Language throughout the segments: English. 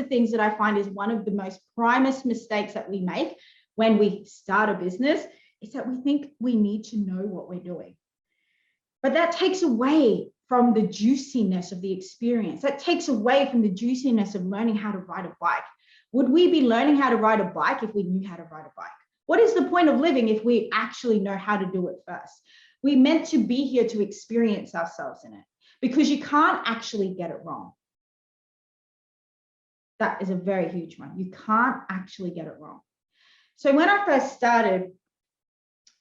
the things that I find is one of the most primest mistakes that we make when we start a business is that we think we need to know what we're doing. But that takes away from the juiciness of the experience. That takes away from the juiciness of learning how to ride a bike. Would we be learning how to ride a bike if we knew how to ride a bike? What is the point of living if we actually know how to do it first? We're meant to be here to experience ourselves in it, because you can't actually get it wrong. That is a very huge one. You can't actually get it wrong. So when I first started,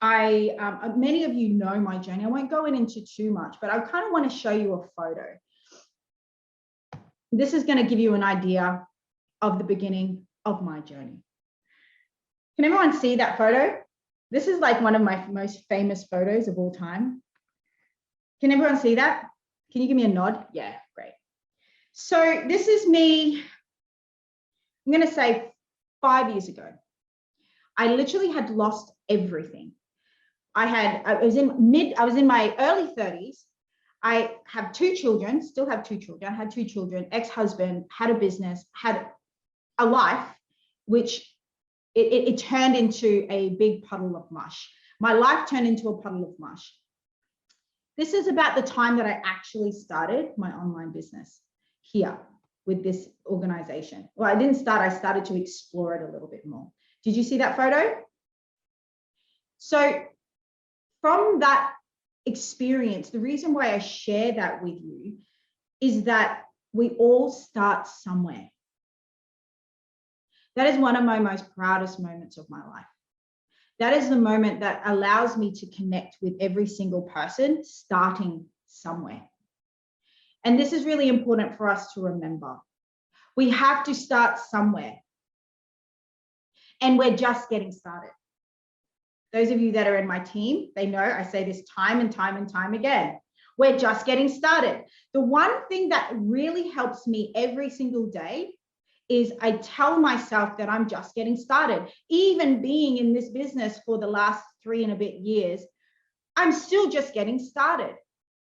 many of you know my journey. I won't go into too much, but I kind of want to show you a photo. This is going to give you an idea of the beginning of my journey. Can everyone see that photo? This is like one of my most famous photos of all time. Can everyone see that? Can you give me a nod? Yeah, great. So this is me, I'm going to say 5 years ago. I literally had lost everything. I was in my early 30s. I have 2 children, still have 2 children. I had 2 children, ex-husband, had a business, had a life, which it turned into a big puddle of mush. My life turned into a puddle of mush. This is about the time that I actually started my online business here with this organization. Well, I didn't start, I started to explore it a little bit more. Did you see that photo? So from that experience, the reason why I share that with you is that we all start somewhere. That is one of my most proudest moments of my life. That is the moment that allows me to connect with every single person starting somewhere. And this is really important for us to remember. We have to start somewhere. And we're just getting started. Those of you that are in my team, they know I say this time and time and time again. We're just getting started. The one thing that really helps me every single day is I tell myself that I'm just getting started. Even being in this business for the last 3 and a bit years, I'm still just getting started.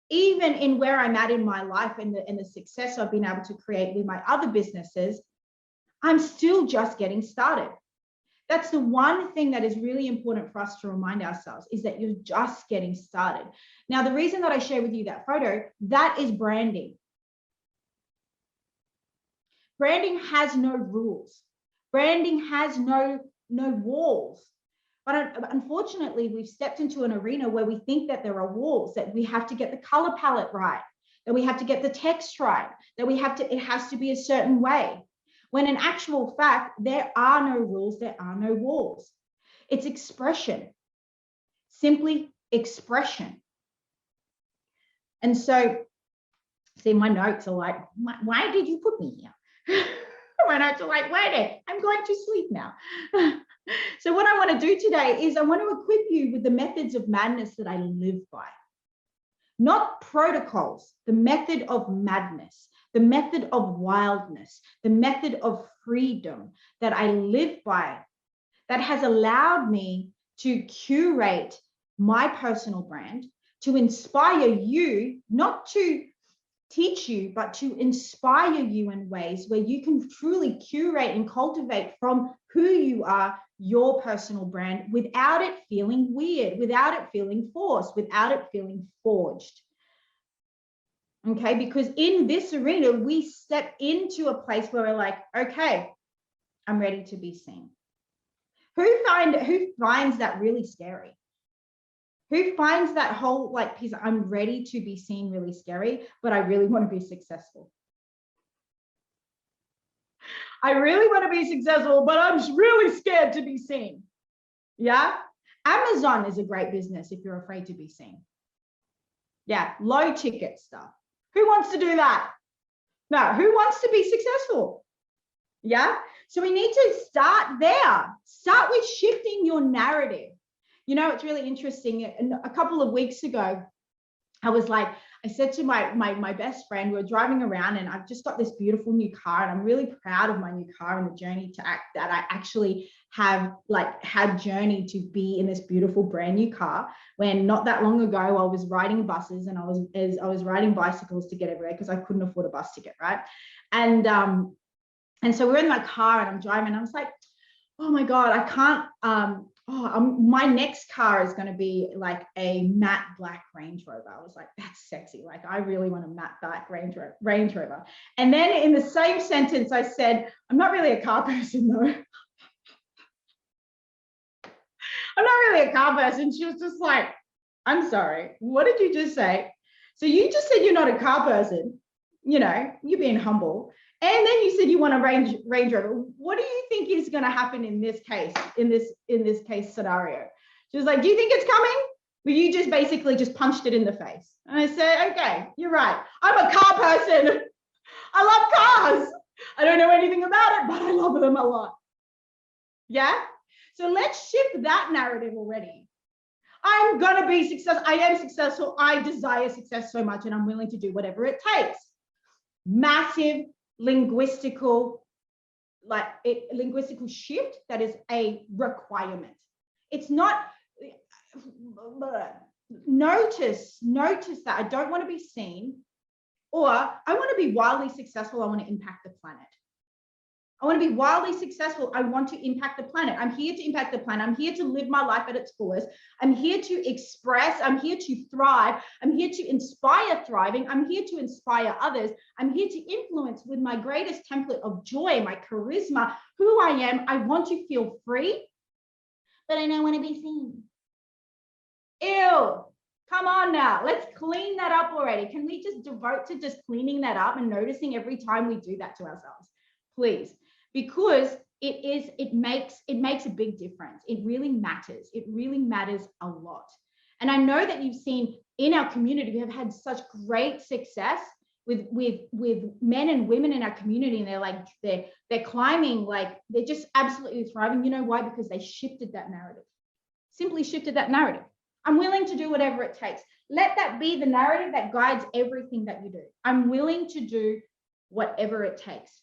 Even in where I'm at in my life and the success I've been able to create with my other businesses, I'm still just getting started. That's the one thing that is really important for us to remind ourselves, is that you're just getting started. Now, the reason that I share with you that photo, that is branding. Branding has no rules. Branding has no walls. But unfortunately, we've stepped into an arena where we think that there are walls, that we have to get the color palette right, that we have to get the text right, that it has to be a certain way. When in actual fact, there are no rules, there are no walls. It's expression, simply expression. And so, see, my notes are like, why did you put me here? My notes are like, wait, I'm going to sleep now. So what I want to do today is I want to equip you with the methods of madness that I live by. Not protocols, the method of madness, the method of wildness, the method of freedom that I live by, that has allowed me to curate my personal brand, to inspire you, not to teach you, but to inspire you in ways where you can truly curate and cultivate from who you are, your personal brand, without it feeling weird, without it feeling forced, without it feeling forged. Okay, because in this arena, we step into a place where we're like, okay, I'm ready to be seen. Who finds that really scary? Who finds that whole piece, I'm ready to be seen, really scary, but I really want to be successful. I really want to be successful, but I'm really scared to be seen. Yeah. Amazon is a great business if you're afraid to be seen. Yeah. Low ticket stuff. Who wants to do that? No. Who wants to be successful? Yeah. So we need to start there. Start with shifting your narrative. You know, it's really interesting. A couple of weeks ago, I said to my best friend, we were driving around and I've just got this beautiful new car and I'm really proud of my new car and the journey that I actually have had journey to be in this beautiful brand new car, when not that long ago I was riding buses and I was riding bicycles to get everywhere because I couldn't afford a bus ticket, right? And And so we're in my car and I'm driving and I was like, oh my God, I can't, my next car is going to be like a matte black Range Rover. I was like, that's sexy. Like, I really want a matte black Range Rover. And then in the same sentence, I said, I'm not really a car person though. I'm not really a car person. She was just like, I'm sorry, what did you just say? So you just said you're not a car person, you know, you're being humble. And then you said you want a Range Rover. What do you think is going to happen in this case, in this case scenario? She was like, do you think it's coming? But you just basically just punched it in the face. And I said, okay, you're right. I'm a car person. I love cars. I don't know anything about it, but I love them a lot. Yeah? So let's shift that narrative already. I'm going to be successful. I am successful. I desire success so much, and I'm willing to do whatever it takes. Massive linguistical shift that is a requirement. It's not, notice that I don't want to be seen, or I want to be wildly successful. I want to impact the planet. I want to be wildly successful. I want to impact the planet. I'm here to impact the planet. I'm here to live my life at its fullest. I'm here to express. I'm here to thrive. I'm here to inspire thriving. I'm here to inspire others. I'm here to influence with my greatest template of joy, my charisma, who I am. I want to feel free, but I don't want to be seen. Ew. Come on now. Let's clean that up already. Can we just devote to just cleaning that up and noticing every time we do that to ourselves? Please. Because it makes a big difference. It really matters. It really matters a lot. And I know that you've seen in our community, we have had such great success with men and women in our community, and they're climbing, like they're just absolutely thriving. You know why? Because they shifted that narrative. Simply shifted that narrative. I'm willing to do whatever it takes. Let that be the narrative that guides everything that you do. I'm willing to do whatever it takes.